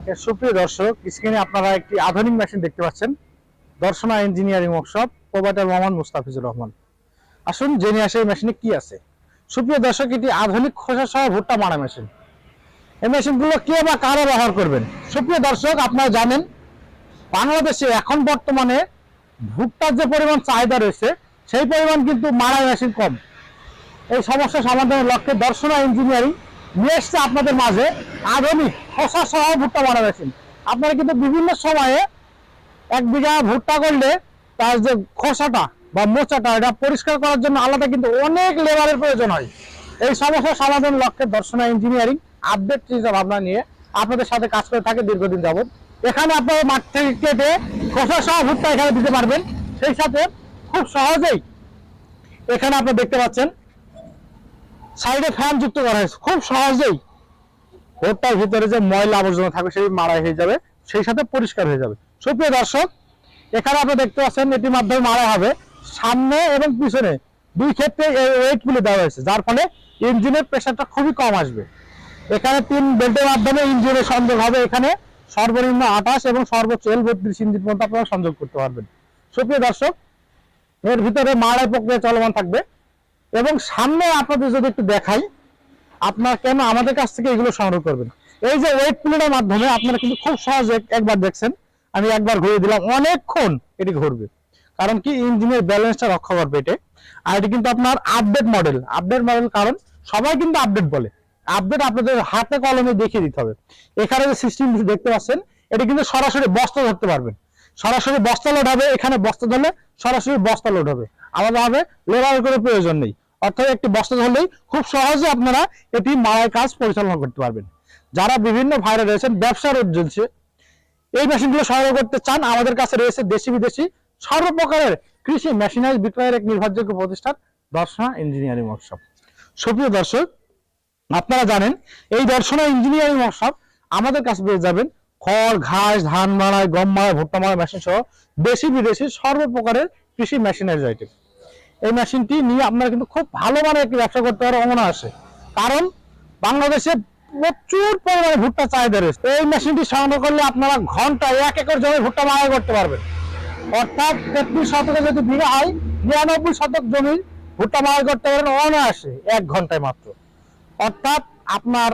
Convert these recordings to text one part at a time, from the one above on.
সুপ্রিয় দর্শক, স্ক্রিনে আপনারা একটি আধুনিক মেশিন দেখতে পাচ্ছেন। Darshana engineering workshop, provider Mohammad Mustafizur Rahman. আসুন জেনে আসে এই মেশিনে কি আছে। সুপ্রিয় দর্শক, এটি আধুনিক খোসা সহ ভুট্টা মারা মেশিন। এই মেশিনগুলো কে বা কারা ব্যবহার করবেন? সুপ্রিয় দর্শক, আপনারা জানেন বাংলাদেশে এখন বর্তমানে ভুট্টার যে পরিমাণ চাহিদা রয়েছে সেই পরিমাণ কিন্তু মারা মেশিন কম। এই সমস্যা সমাধানের লক্ষ্যে দর্শনা ইঞ্জিনিয়ারিং নিয়ে এসছে আপনাদের মাঝে আধুনিক খোসা সহ ভুট্টা মারা মেশিন। আপনারা কিন্তু বিভিন্ন সময়ে 1 বিঘা ভুট্টা করলে তার যে খোসাটা বা মোচাটা এটা পরিষ্কার করার জন্য আলাদা কিন্তু অনেক লেবারের প্রয়োজন হয়। এই সমস্যা সমাধানের লক্ষ্যে দর্শনা ইঞ্জিনিয়ারিং আপডেট চিন্তা ভাবনা নিয়ে আপনাদের সাথে কাজ করে থাকে দীর্ঘদিন যাবত। এখানে আপনারা মাঠ থেকে কেটে খোসা সহ ভুট্টা এখানে দিতে পারবেন। সেই সাথে খুব সহজেই এখানে আপনারা দেখতে পাচ্ছেন সাইডে ফ্যান যুক্ত করা হয়েছে। খুব সহজেই ভুট্টার ভিতরে যে ময়লা আবর্জনা থাকবে সেই মাড়াই হয়ে যাবে, সেই সাথে পরিষ্কার হয়ে যাবে। সুপ্রিয় দর্শক, এখানে আপনারা দেখতে পাচ্ছেন এটির মাধ্যমে মারা হবে। সামনে এবং পিছনে দুই ক্ষেত্রে এই ওয়েটগুলো দেওয়া হয়েছে, যার ফলে ইঞ্জিনের প্রেসারটা খুবই কম আসবে। এখানে 3 বেল্টের মাধ্যমে ইঞ্জিনের সংযোগ হবে। এখানে সর্বনিম্ন 28 এবং সর্বোচ্চ 32 ইঞ্জিন পর্যন্ত আপনারা সংযোগ করতে পারবেন। সুপ্রিয় দর্শক, এর ভিতরে মাড়াই প্রক্রিয়া চলমান থাকবে। এবং সামনে আপনাদের যদি একটু দেখাই, আপনারা কেন আমাদের কাছ থেকে এগুলো সংগ্রহ করবেন। এই যে ওয়েট প্লেটের মাধ্যমে আপনারা কিন্তু খুব সহজে একবার দেখছেন, আমি একবার ঘুরিয়ে দিলাম, অনেকক্ষণ এটি ঘুরবে। কারণ কি, ইঞ্জিনের ব্যালেন্সটা রক্ষা করবে এটি। আর এটি কিন্তু আপনার আপডেট মডেল কারণ সবাই কিন্তু আপডেট বলে। আপডেট আপনাদের হাতে কলমে দেখিয়ে দিতে হবে। এখানে যে সিস্টেম দেখতে পাচ্ছেন, এটি কিন্তু সরাসরি বস্তা ধরতে পারবেন। সরাসরি বস্তা লোড হবে। এখানে বস্তা ধরলে সরাসরি বস্তা লোড হবে, আলাদাভাবে লেবারের কোনো প্রয়োজন নেই। অর্থাৎ একটি বস্তা ধরলেই খুব সহজে আপনারা এটি মারাই কাজ পরিচালনা করতে পারবেন। যারা বিভিন্ন ভাইরা রয়েছেন ব্যবসার উদ্দেশ্যে এই মেশিনগুলো সংগ্রহ করতে চান, আমাদের কাছে রয়েছে দেশি বিদেশি সর্বপ্রকারের কৃষি মেশিনারি বিক্রয়ের এক নির্ভরযোগ্য প্রতিষ্ঠান দর্শনা ইঞ্জিনিয়ারিং ওয়ার্কশপ। সুপ্রিয় দর্শক, আপনারা জানেন এই দর্শনা ইঞ্জিনিয়ারিং ওয়ার্কশপ আমাদের কাছে পেয়ে যাবেন খড়, ঘাস, ধান মাড়াই, গম মাড়াই, ভুট্টা মাড়াই মেশিন সহ দেশি বিদেশি সর্বপ্রকারের কৃষি মেশিনারি আইটেম। এই মেশিনটি নিয়ে আপনারা কিন্তু খুব ভালো মানের একটি ব্যবসা করতে পারে অমনা আসে। কারণ বাংলাদেশে প্রচুর পরিমাণে ভুট্টা চাহিদা রয়েছে। এই মেশিনটি সংগ্রহ করলে আপনারা ঘন্টায় 1 একর জমি ভুট্টা মাড়াই করতে পারবেন। অর্থাৎ 33 শতকে যদি বিঘা হয়, 99 শতক জমি ভুট্টা মাড়াই করতে পারেন অনায়াসে 1 ঘন্টায় মাত্র। অর্থাৎ আপনার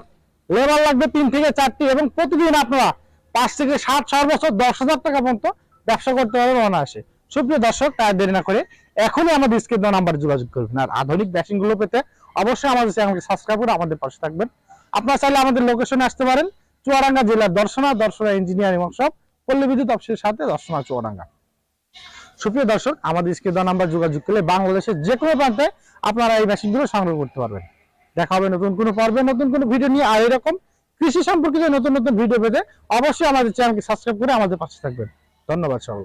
লেবার লাগবে 3 থেকে 4টি, এবং প্রতিদিন আপনারা 5 থেকে 7, সর্বোচ্চ 10,000 টাকা পর্যন্ত ব্যবসা করতে পারবেন অনায়াসে। সুপ্রিয় দর্শক, তাই দেরি না করে এখনই আমাদের স্ক্রিন দেওয়া নাম্বারে যোগাযোগ করবেন। আর আধুনিক মেশিনগুলো পেতে অবশ্যই আমাদের চ্যানেলকে সাবস্ক্রাইব করে আমাদের পাশে থাকবেন। আপনারা চাইলে আমাদের লোকেশনে আসতে পারেন, চুয়াডাঙ্গা জেলার দর্শনা ইঞ্জিনিয়ারিং ওয়ার্কশপ, পল্লী বিদ্যুৎ অফিসের সাথে দর্শনা চুয়াডাঙ্গা। সুপ্রিয় দর্শক, আমাদের স্ক্রিন দেওয়া নাম্বার যোগাযোগ করলে বাংলাদেশের যে কোনো প্রান্তে আপনারা এই মেশিনগুলো সংগ্রহ করতে পারবেন। দেখা হবে নতুন কোনো পর্বে নতুন কোনো ভিডিও নিয়ে। আর এরকম কৃষি সম্পর্কিত নতুন নতুন ভিডিও পেতে অবশ্যই আমাদের চ্যানেলকে সাবস্ক্রাইব করে আমাদের পাশে থাকবেন। ধন্যবাদ সকলকে।